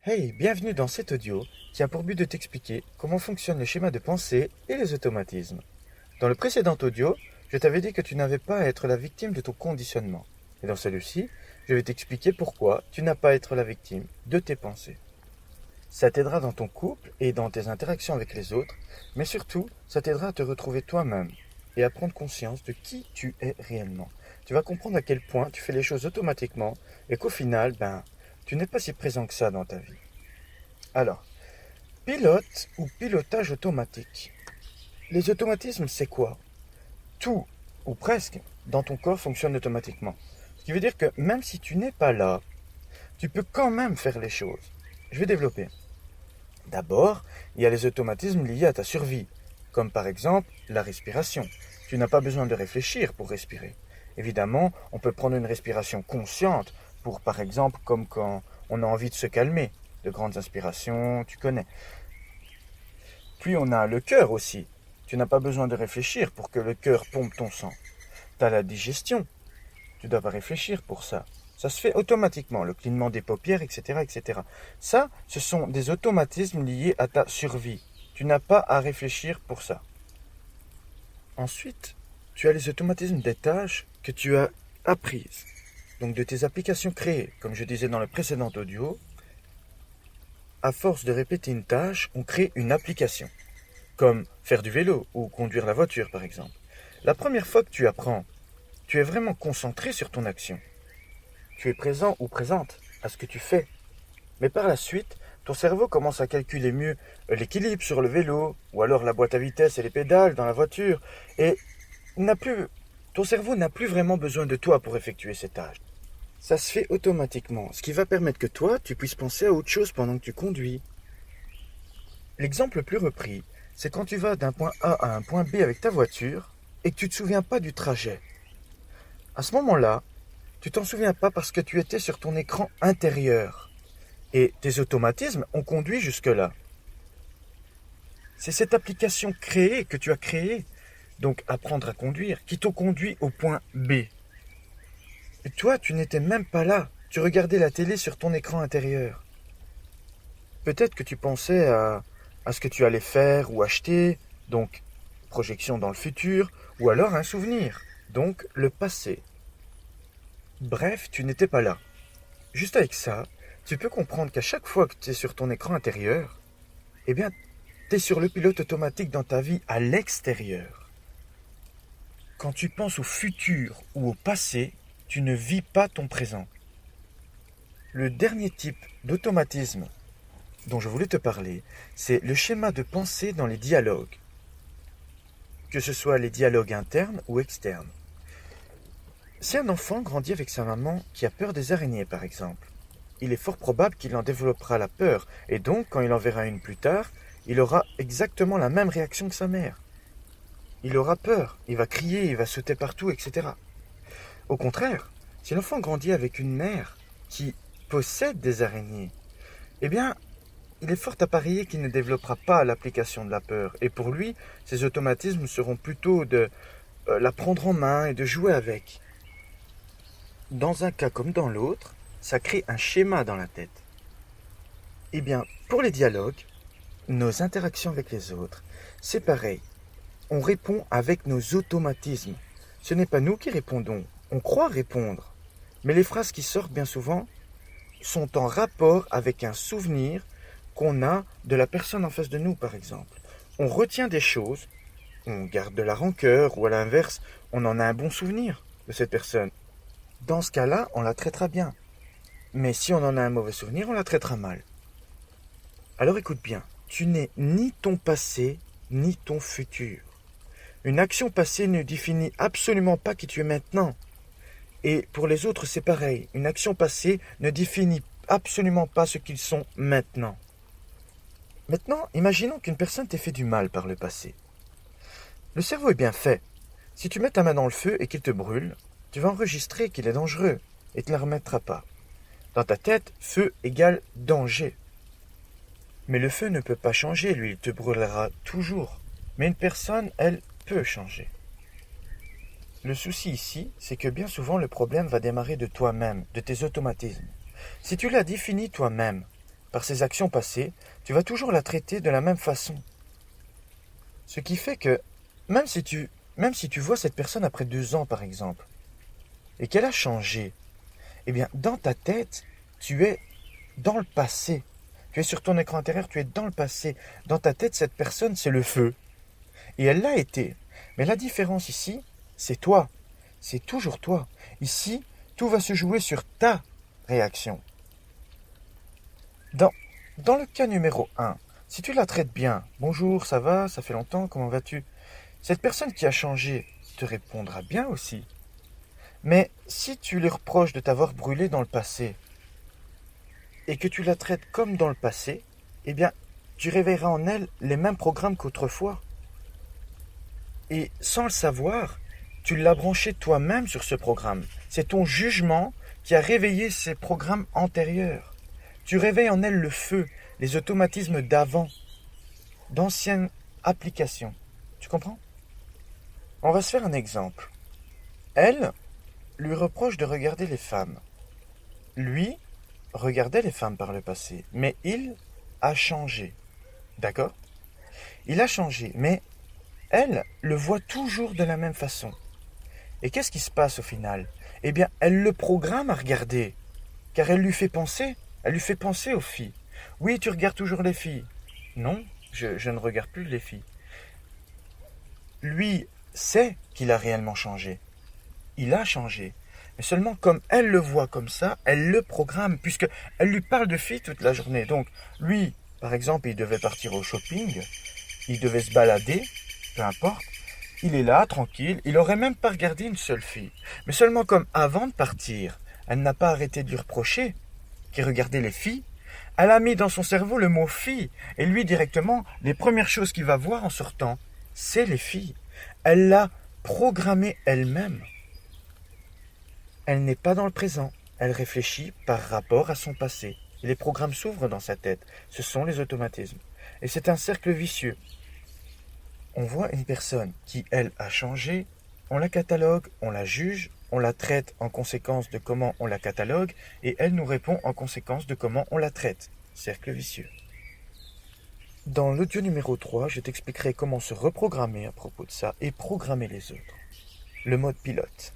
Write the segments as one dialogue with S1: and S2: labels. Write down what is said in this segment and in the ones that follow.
S1: Hey, bienvenue dans cet audio qui a pour but de t'expliquer comment fonctionne le schéma de pensée et les automatismes. Dans le précédent audio, je t'avais dit que tu n'avais pas à être la victime de ton conditionnement. Et dans celui-ci, je vais t'expliquer pourquoi tu n'as pas à être la victime de tes pensées. Ça t'aidera dans ton couple et dans tes interactions avec les autres, mais surtout, ça t'aidera à te retrouver toi-même et à prendre conscience de qui tu es réellement. Tu vas comprendre à quel point tu fais les choses automatiquement et qu'au final, tu n'es pas si présent que ça dans ta vie. Alors, pilote ou pilotage automatique. Les automatismes, c'est quoi? Tout, ou presque, dans ton corps fonctionne automatiquement. Ce qui veut dire que même si tu n'es pas là, tu peux quand même faire les choses. Je vais développer. D'abord, il y a les automatismes liés à ta survie, comme par exemple la respiration. Tu n'as pas besoin de réfléchir pour respirer. Évidemment, on peut prendre une respiration consciente pour, par exemple, comme quand on a envie de se calmer. De grandes inspirations, tu connais. Puis on a le cœur aussi. Tu n'as pas besoin de réfléchir pour que le cœur pompe ton sang. Tu as la digestion. Tu ne dois pas réfléchir pour ça. Ça se fait automatiquement, le clignement des paupières, etc., etc. Ça, ce sont des automatismes liés à ta survie. Tu n'as pas à réfléchir pour ça. Ensuite, tu as les automatismes des tâches que tu as apprises. Donc de tes applications créées, comme je disais dans le précédent audio, à force de répéter une tâche, on crée une application. Comme faire du vélo ou conduire la voiture par exemple. La première fois que tu apprends, tu es vraiment concentré sur ton action. Tu es présent ou présente à ce que tu fais. Mais par la suite, ton cerveau commence à calculer mieux l'équilibre sur le vélo, ou alors la boîte à vitesse et les pédales dans la voiture, et ton cerveau n'a plus vraiment besoin de toi pour effectuer ces tâches. Ça se fait automatiquement, ce qui va permettre que toi, tu puisses penser à autre chose pendant que tu conduis. L'exemple le plus repris, c'est quand tu vas d'un point A à un point B avec ta voiture et que tu ne te souviens pas du trajet. À ce moment-là, tu t'en souviens pas parce que tu étais sur ton écran intérieur et tes automatismes ont conduit jusque-là. C'est cette application créée que tu as créée, donc apprendre à conduire, qui t'ont conduit au point B. Et toi, tu n'étais même pas là, tu regardais la télé sur ton écran intérieur. Peut-être que tu pensais à ce que tu allais faire ou acheter, donc projection dans le futur, ou alors un souvenir, donc le passé. Bref, tu n'étais pas là. Juste avec ça, tu peux comprendre qu'à chaque fois que tu es sur ton écran intérieur, eh bien, tu es sur le pilote automatique dans ta vie à l'extérieur. Quand tu penses au futur ou au passé, tu ne vis pas ton présent. Le dernier type d'automatisme dont je voulais te parler, c'est le schéma de pensée dans les dialogues, que ce soit les dialogues internes ou externes. Si un enfant grandit avec sa maman qui a peur des araignées, par exemple, il est fort probable qu'il en développera la peur, et donc, quand il en verra une plus tard, il aura exactement la même réaction que sa mère. Il aura peur, il va crier, il va sauter partout, etc. Au contraire, si l'enfant grandit avec une mère qui possède des araignées, eh bien, il est fort à parier qu'il ne développera pas l'application de la peur, et pour lui, ses automatismes seront plutôt de la prendre en main et de jouer avec. Dans un cas comme dans l'autre, ça crée un schéma dans la tête. Eh bien, pour les dialogues, nos interactions avec les autres, c'est pareil. On répond avec nos automatismes. Ce n'est pas nous qui répondons, on croit répondre. Mais les phrases qui sortent bien souvent sont en rapport avec un souvenir qu'on a de la personne en face de nous, par exemple. On retient des choses, on garde de la rancœur, ou à l'inverse, on en a un bon souvenir de cette personne. Dans ce cas-là, on la traitera bien. Mais si on en a un mauvais souvenir, on la traitera mal. Alors écoute bien, tu n'es ni ton passé, ni ton futur. Une action passée ne définit absolument pas qui tu es maintenant. Et pour les autres, c'est pareil. Une action passée ne définit absolument pas ce qu'ils sont maintenant. Maintenant, imaginons qu'une personne t'ait fait du mal par le passé. Le cerveau est bien fait. Si tu mets ta main dans le feu et qu'il te brûle, tu vas enregistrer qu'il est dangereux et tu ne la remettras pas. Dans ta tête, feu égale danger. Mais le feu ne peut pas changer, lui, il te brûlera toujours. Mais une personne, elle, peut changer. Le souci ici, c'est que bien souvent le problème va démarrer de toi-même, de tes automatismes. Si tu l'as défini toi-même, par ses actions passées, tu vas toujours la traiter de la même façon. Ce qui fait que, même si tu vois cette personne après 2 ans, par exemple, et qu'elle a changé, eh bien, dans ta tête, tu es dans le passé. Tu es sur ton écran intérieur, tu es dans le passé. Dans ta tête, cette personne, c'est le feu. Et elle l'a été. Mais la différence ici, c'est toi. C'est toujours toi. Ici, tout va se jouer sur ta réaction. Dans le cas numéro 1, si tu la traites bien, bonjour, ça va, ça fait longtemps, comment vas-tu? Cette personne qui a changé te répondra bien aussi. Mais si tu lui reproches de t'avoir brûlé dans le passé, et que tu la traites comme dans le passé, eh bien, tu réveilleras en elle les mêmes programmes qu'autrefois. Et sans le savoir, tu l'as branché toi-même sur ce programme. C'est ton jugement qui a réveillé ces programmes antérieurs. Tu réveilles en elle le feu, les automatismes d'avant, d'anciennes applications. Tu comprends? On va se faire un exemple. Elle lui reproche de regarder les femmes. Lui regardait les femmes par le passé, mais il a changé. D'accord? Il a changé, mais elle le voit toujours de la même façon. Et qu'est-ce qui se passe au final? Eh bien, elle le programme à regarder, car elle lui fait penser aux filles. Oui, tu regardes toujours les filles. Non, je ne regarde plus les filles. Lui sait qu'il a réellement changé. Il a changé. Mais seulement comme elle le voit comme ça, elle le programme, puisque elle lui parle de filles toute la journée. Donc, lui, par exemple, il devait partir au shopping, il devait se balader, peu importe. Il est là, tranquille, il aurait même pas regardé une seule fille. Mais seulement comme avant de partir, elle n'a pas arrêté de lui reprocher qu'il regardait les filles, elle a mis dans son cerveau le mot fille, et lui directement, les premières choses qu'il va voir en sortant, c'est les filles. Elle l'a programmé elle-même. Elle n'est pas dans le présent, elle réfléchit par rapport à son passé. Et les programmes s'ouvrent dans sa tête, ce sont les automatismes. Et c'est un cercle vicieux. On voit une personne qui, elle, a changé, on la catalogue, on la juge, on la traite en conséquence de comment on la catalogue, et elle nous répond en conséquence de comment on la traite. Cercle vicieux. Dans l'audio numéro 3, je t'expliquerai comment se reprogrammer à propos de ça et programmer les autres. Le mode pilote.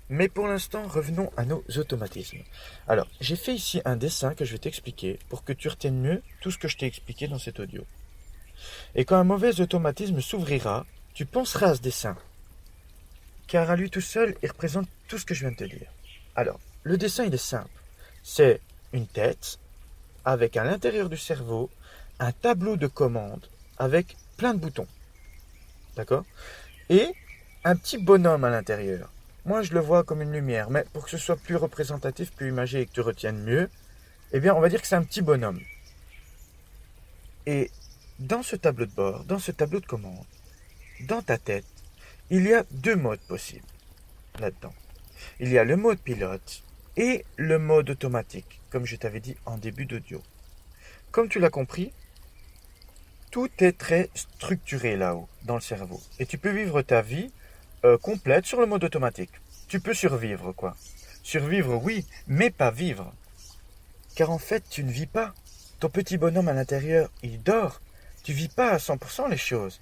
S1: Mais pour l'instant, revenons à nos automatismes. Alors, j'ai fait ici un dessin que je vais t'expliquer pour que tu retiennes mieux tout ce que je t'ai expliqué dans cet audio. Et quand un mauvais automatisme s'ouvrira, tu penseras à ce dessin. Car à lui tout seul, il représente tout ce que je viens de te dire. Alors, le dessin, il est simple. C'est une tête avec à l'intérieur du cerveau un tableau de commande avec plein de boutons. D'accord? Et un petit bonhomme à l'intérieur. Moi, je le vois comme une lumière, mais pour que ce soit plus représentatif, plus imagé et que tu retiennes mieux, eh bien, on va dire que c'est un petit bonhomme. Et dans ce tableau de bord, dans ce tableau de commande, dans ta tête, il y a 2 modes possibles là-dedans. Il y a le mode pilote et le mode automatique, comme je t'avais dit en début d'audio. Comme tu l'as compris, tout est très structuré là-haut, dans le cerveau. Et tu peux vivre ta vie complète sur le mode automatique. Tu peux survivre, quoi. Survivre, oui, mais pas vivre. Car en fait, tu ne vis pas. Ton petit bonhomme à l'intérieur, il dort. Tu vis pas à 100% les choses.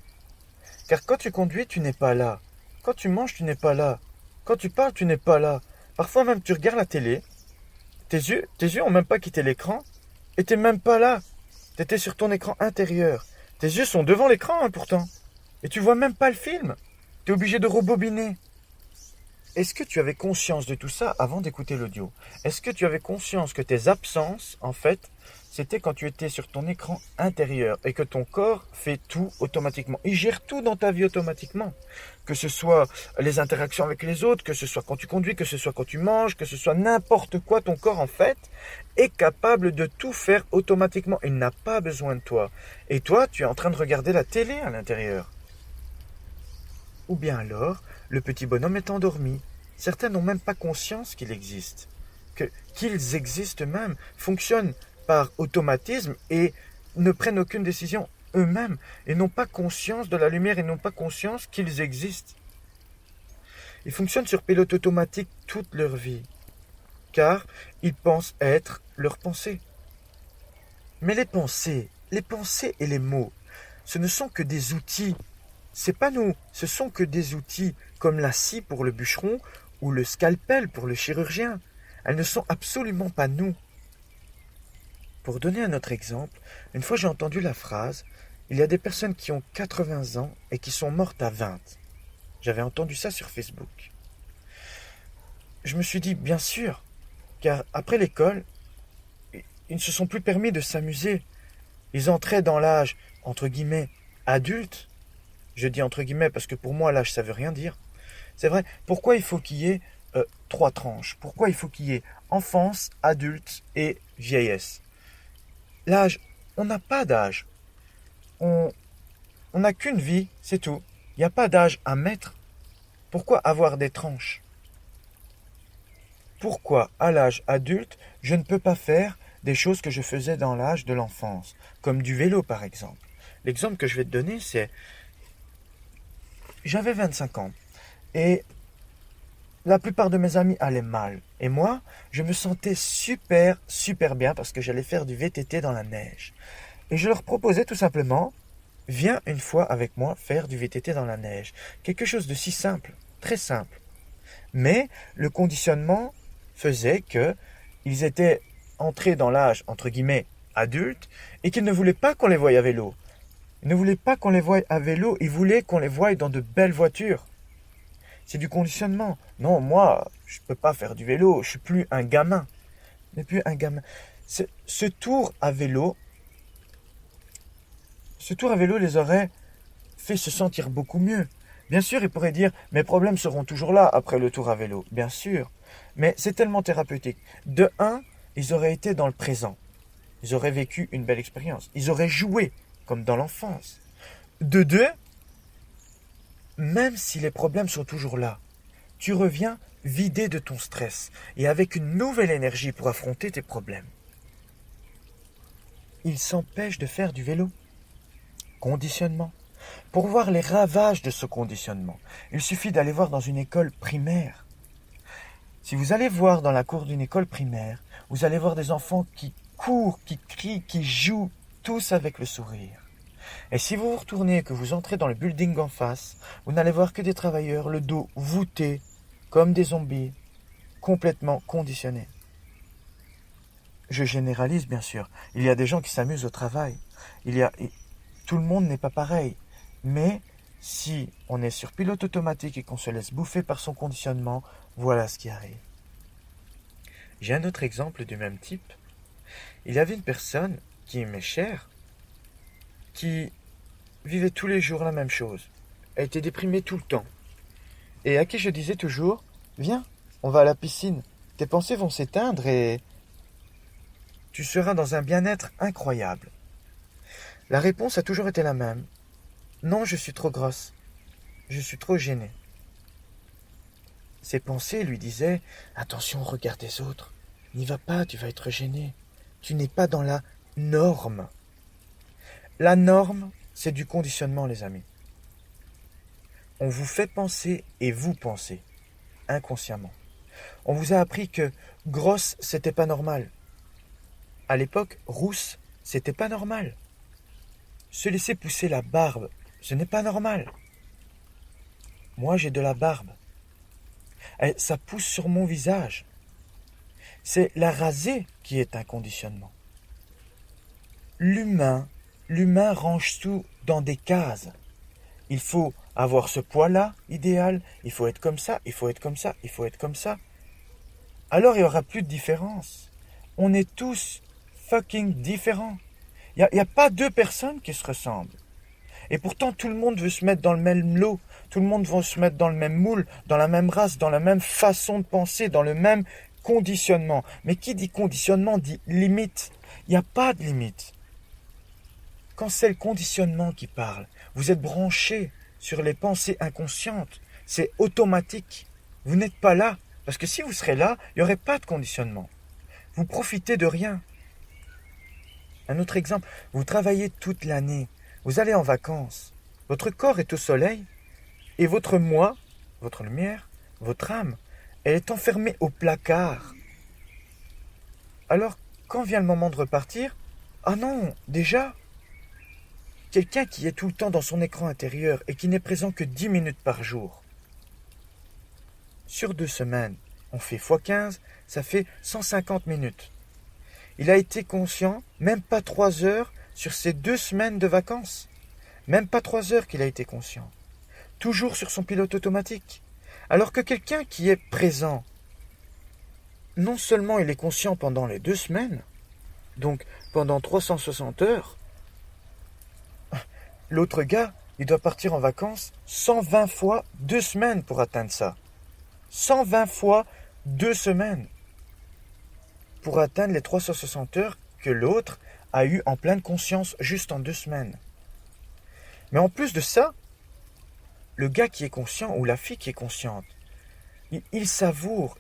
S1: Car quand tu conduis, tu n'es pas là. Quand tu manges, tu n'es pas là. Quand tu parles, tu n'es pas là. Parfois même, tu regardes la télé. Tes yeux ont même pas quitté l'écran. Et t'es même pas là. T'étais sur ton écran intérieur. Tes yeux sont devant l'écran, hein, pourtant. Et tu vois même pas le film. T'es obligé de rebobiner. Est-ce que tu avais conscience de tout ça avant d'écouter l'audio? Est-ce que tu avais conscience que tes absences, en fait, c'était quand tu étais sur ton écran intérieur et que ton corps fait tout automatiquement. Il gère tout dans ta vie automatiquement. Que ce soit les interactions avec les autres, que ce soit quand tu conduis, que ce soit quand tu manges, que ce soit n'importe quoi, ton corps, en fait, est capable de tout faire automatiquement. Il n'a pas besoin de toi. Et toi, tu es en train de regarder la télé à l'intérieur. Ou bien alors, le petit bonhomme est endormi. Certains n'ont même pas conscience qu'il existe. Qu'ils existent même, fonctionnent par automatisme et ne prennent aucune décision eux-mêmes et n'ont pas conscience de la lumière et n'ont pas conscience qu'ils existent. Ils fonctionnent sur pilote automatique toute leur vie, car ils pensent être leur pensée. Mais les pensées et les mots, ce ne sont que des outils. C'est pas nous, ce sont que des outils, comme la scie pour le bûcheron ou le scalpel pour le chirurgien. Elles ne sont absolument pas nous. Pour donner un autre exemple, une fois j'ai entendu la phrase « Il y a des personnes qui ont 80 ans et qui sont mortes à 20 ». J'avais entendu ça sur Facebook. Je me suis dit, bien sûr, car après l'école, ils ne se sont plus permis de s'amuser. Ils entraient dans l'âge, entre guillemets, adulte. Je dis entre guillemets parce que pour moi, l'âge, ça veut rien dire. C'est vrai, pourquoi il faut qu'il y ait 3 tranches? Pourquoi il faut qu'il y ait enfance, adulte et vieillesse? L'âge, on n'a pas d'âge. On n'a qu'une vie, c'est tout. Il n'y a pas d'âge à mettre. Pourquoi avoir des tranches? Pourquoi, à l'âge adulte, je ne peux pas faire des choses que je faisais dans l'âge de l'enfance, comme du vélo par exemple? L'exemple que je vais te donner, c'est j'avais 25 ans et la plupart de mes amis allaient mal. Et moi, je me sentais super, super bien parce que j'allais faire du VTT dans la neige. Et je leur proposais tout simplement, viens une fois avec moi faire du VTT dans la neige. Quelque chose de si simple, très simple. Mais le conditionnement faisait qu'ils étaient entrés dans l'âge, entre guillemets, adulte, et qu'ils ne voulaient pas qu'on les voie à vélo. Ils ne voulaient pas qu'on les voie à vélo, ils voulaient qu'on les voie dans de belles voitures. C'est du conditionnement. Non, moi, je ne peux pas faire du vélo, je suis plus un gamin. Je n'ai plus un gamin. Ce tour à vélo les aurait fait se sentir beaucoup mieux. Bien sûr, ils pourraient dire, mes problèmes seront toujours là après le tour à vélo. Bien sûr. Mais c'est tellement thérapeutique. De un, ils auraient été dans le présent. Ils auraient vécu une belle expérience. Ils auraient joué, comme dans l'enfance. De deux, même si les problèmes sont toujours là, tu reviens vidé de ton stress et avec une nouvelle énergie pour affronter tes problèmes. Ils s'empêchent de faire du vélo. Conditionnement. Pour voir les ravages de ce conditionnement, il suffit d'aller voir dans une école primaire. Si vous allez voir dans la cour d'une école primaire, vous allez voir des enfants qui courent, qui crient, qui jouent, tous avec le sourire. Et si vous vous retournez et que vous entrez dans le building en face, vous n'allez voir que des travailleurs, le dos voûté, comme des zombies, complètement conditionnés. Je généralise bien sûr. Il y a des gens qui s'amusent au travail. Tout le monde n'est pas pareil. Mais si on est sur pilote automatique et qu'on se laisse bouffer par son conditionnement, voilà ce qui arrive. J'ai un autre exemple du même type. Il y avait une personne qui m'est chère, qui vivait tous les jours la même chose. Elle était déprimée tout le temps. Et à qui je disais toujours, viens, on va à la piscine. Tes pensées vont s'éteindre et tu seras dans un bien-être incroyable. La réponse a toujours été la même. Non, je suis trop grosse. Je suis trop gênée. Ses pensées lui disaient, attention, regarde les autres. N'y va pas, tu vas être gêné. Tu n'es pas dans la norme. La norme, c'est du conditionnement, les amis. On vous fait penser et vous pensez, inconsciemment. On vous a appris que grosse, c'était pas normal. À l'époque, rousse, c'était pas normal. Se laisser pousser la barbe, ce n'est pas normal. Moi, j'ai de la barbe. Ça pousse sur mon visage. C'est la raser qui est un conditionnement. L'humain range tout dans des cases. Il faut avoir ce poids-là, idéal. Il faut être comme ça, il faut être comme ça, il faut être comme ça. Alors il n'y aura plus de différence. On est tous fucking différents. Il n'y a pas deux personnes qui se ressemblent. Et pourtant, tout le monde veut se mettre dans le même lot. Tout le monde veut se mettre dans le même moule, dans la même race, dans la même façon de penser, dans le même conditionnement. Mais qui dit conditionnement dit limite. Il n'y a pas de limite. Quand c'est le conditionnement qui parle, vous êtes branché sur les pensées inconscientes. C'est automatique. Vous n'êtes pas là. Parce que si vous serez là, il n'y aurait pas de conditionnement. Vous profitez de rien. Un autre exemple, vous travaillez toute l'année. Vous allez en vacances. Votre corps est au soleil et votre moi, votre lumière, votre âme, elle est enfermée au placard. Alors, quand vient le moment de repartir, Ah non, déjà, quelqu'un qui est tout le temps dans son écran intérieur et qui n'est présent que 10 minutes par jour, sur 2 semaines, on fait x15, ça fait 150 minutes. Il a été conscient, même pas 3 heures sur ces 2 semaines de vacances. Même pas 3 heures qu'il a été conscient. Toujours sur son pilote automatique. Alors que quelqu'un qui est présent, non seulement il est conscient pendant les 2 semaines, donc pendant 360 heures, l'autre gars, il doit partir en vacances 120 fois 2 semaines pour atteindre ça. 120 fois 2 semaines pour atteindre les 360 heures que l'autre a eu en pleine conscience juste en 2 semaines. Mais en plus de ça, le gars qui est conscient ou la fille qui est consciente, il savoure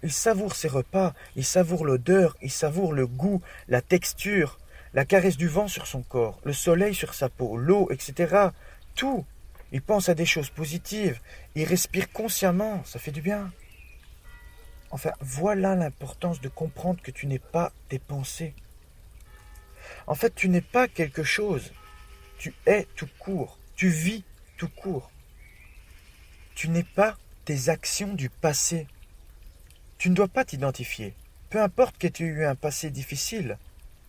S1: ses repas, il savoure l'odeur, il savoure le goût, la texture, la caresse du vent sur son corps, le soleil sur sa peau, l'eau, etc. Tout. Il pense à des choses positives, il respire consciemment, ça fait du bien. Enfin, voilà l'importance de comprendre que tu n'es pas tes pensées. En fait, tu n'es pas quelque chose. Tu es tout court. Tu vis tout court. Tu n'es pas tes actions du passé. Tu ne dois pas t'identifier. Peu importe que tu aies eu un passé difficile,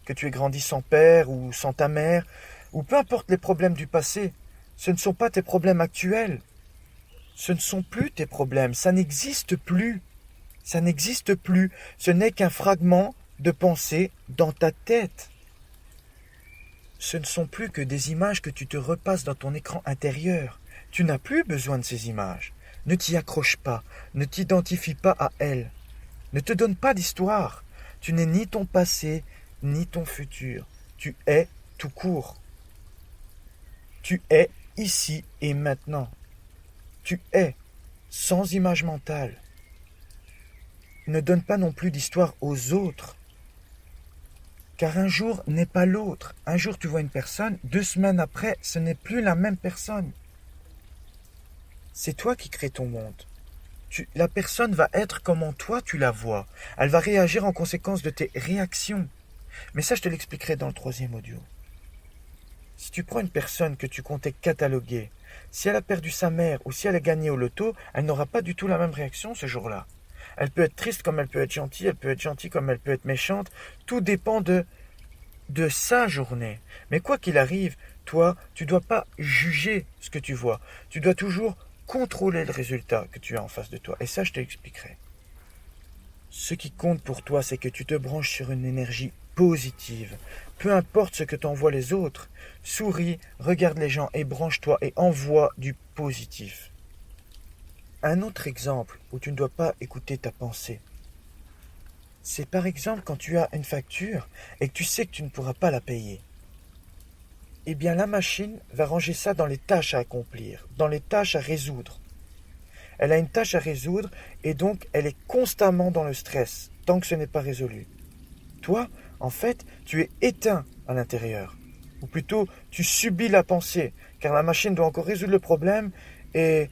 S1: que tu aies grandi sans père ou sans ta mère, ou peu importe les problèmes du passé, ce ne sont pas tes problèmes actuels. Ce ne sont plus tes problèmes. Ça n'existe plus. Ça n'existe plus. Ce n'est qu'un fragment de pensée dans ta tête. Ce ne sont plus que des images que tu te repasses dans ton écran intérieur. Tu n'as plus besoin de ces images. Ne t'y accroche pas. Ne t'identifie pas à elles. Ne te donne pas d'histoire. Tu n'es ni ton passé, ni ton futur. Tu es tout court. Tu es ici et maintenant. Tu es sans image mentale. Ne donne pas non plus d'histoire aux autres. Car un jour n'est pas l'autre. Un jour tu vois une personne, 2 semaines après, ce n'est plus la même personne. C'est toi qui crées ton monde. La personne va être comment toi tu la vois. Elle va réagir en conséquence de tes réactions. Mais ça, je te l'expliquerai dans le 3e audio. Si tu prends une personne que tu comptais cataloguer, si elle a perdu sa mère ou si elle a gagné au loto, elle n'aura pas du tout la même réaction ce jour-là. Elle peut être triste comme elle peut être gentille comme elle peut être méchante. Tout dépend de sa journée. Mais quoi qu'il arrive, toi, tu ne dois pas juger ce que tu vois. Tu dois toujours contrôler le résultat que tu as en face de toi. Et ça, je te l'expliquerai. Ce qui compte pour toi, c'est que tu te branches sur une énergie positive. Peu importe ce que t'envoient les autres. Souris, regarde les gens et branche-toi et envoie du positif. Un autre exemple où tu ne dois pas écouter ta pensée, c'est par exemple quand tu as une facture et que tu sais que tu ne pourras pas la payer. Eh bien la machine va ranger ça dans les tâches à accomplir, dans les tâches à résoudre. Elle a une tâche à résoudre et donc elle est constamment dans le stress tant que ce n'est pas résolu. Toi, en fait, tu es éteint à l'intérieur. Ou plutôt, tu subis la pensée, car la machine doit encore résoudre le problème et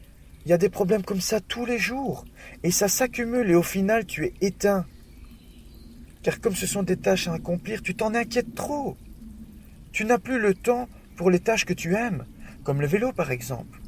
S1: il y a des problèmes comme ça tous les jours. Et ça s'accumule et au final, tu es éteint. Car comme ce sont des tâches à accomplir, tu t'en inquiètes trop. Tu n'as plus le temps pour les tâches que tu aimes, comme le vélo par exemple.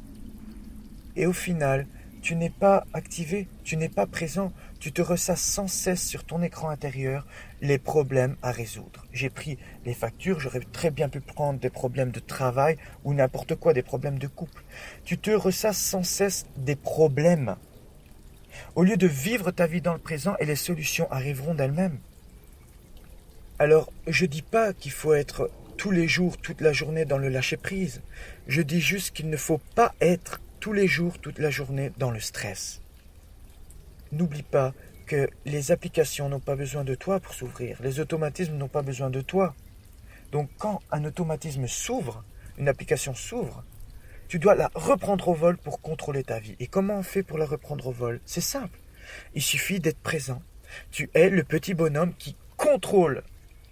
S1: Et au final, tu n'es pas activé, tu n'es pas présent, tu te ressasses sans cesse sur ton écran intérieur les problèmes à résoudre. J'ai pris les factures, j'aurais très bien pu prendre des problèmes de travail ou n'importe quoi, des problèmes de couple. Tu te ressasses sans cesse des problèmes. Au lieu de vivre ta vie dans le présent et les solutions arriveront d'elles-mêmes. Alors, je dis pas qu'il faut être tous les jours, toute la journée dans le lâcher-prise. Je dis juste qu'il ne faut pas être tous les jours, toute la journée dans le stress. N'oublie pas que les applications n'ont pas besoin de toi pour s'ouvrir. Les automatismes n'ont pas besoin de toi. Donc quand un automatisme s'ouvre, une application s'ouvre, tu dois la reprendre au vol pour contrôler ta vie. Et comment on fait pour la reprendre au vol? C'est simple. Il suffit d'être présent. Tu es le petit bonhomme qui contrôle.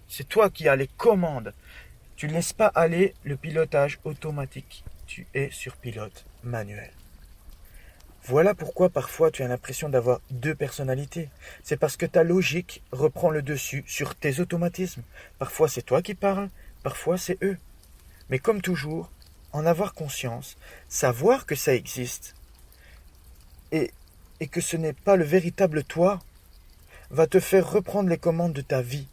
S1: C'est toi qui as les commandes. Tu ne laisses pas aller le pilotage automatique. Tu es sur pilote manuel. Voilà pourquoi parfois tu as l'impression d'avoir 2 personnalités. C'est parce que ta logique reprend le dessus sur tes automatismes. Parfois c'est toi qui parles, Parfois, c'est eux. Mais comme toujours, en avoir conscience, savoir que ça existe et, et que ce n'est pas le véritable toi, va te faire reprendre les commandes de ta vie.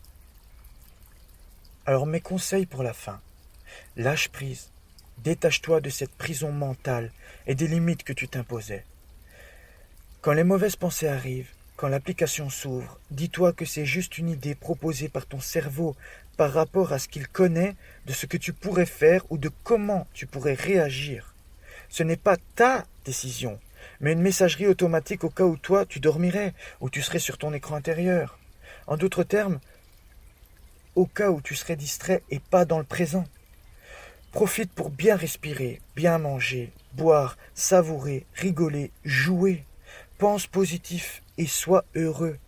S1: Alors mes conseils pour la fin. Lâche prise. Détache-toi de cette prison mentale et des limites que tu t'imposais. Quand les mauvaises pensées arrivent, quand l'application s'ouvre, dis-toi que c'est juste une idée proposée par ton cerveau par rapport à ce qu'il connaît de ce que tu pourrais faire ou de comment tu pourrais réagir. Ce n'est pas ta décision, mais une messagerie automatique au cas où toi tu dormirais ou tu serais sur ton écran intérieur. En d'autres termes, au cas où tu serais distrait et pas dans le présent. Profite pour bien respirer, bien manger, boire, savourer, rigoler, jouer. Pense positif et sois heureux.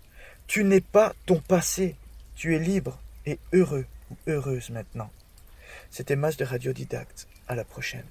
S1: Tu n'es pas ton passé. Tu es libre et heureux ou heureuse maintenant. C'était Mas de Radiodidacte. À la prochaine.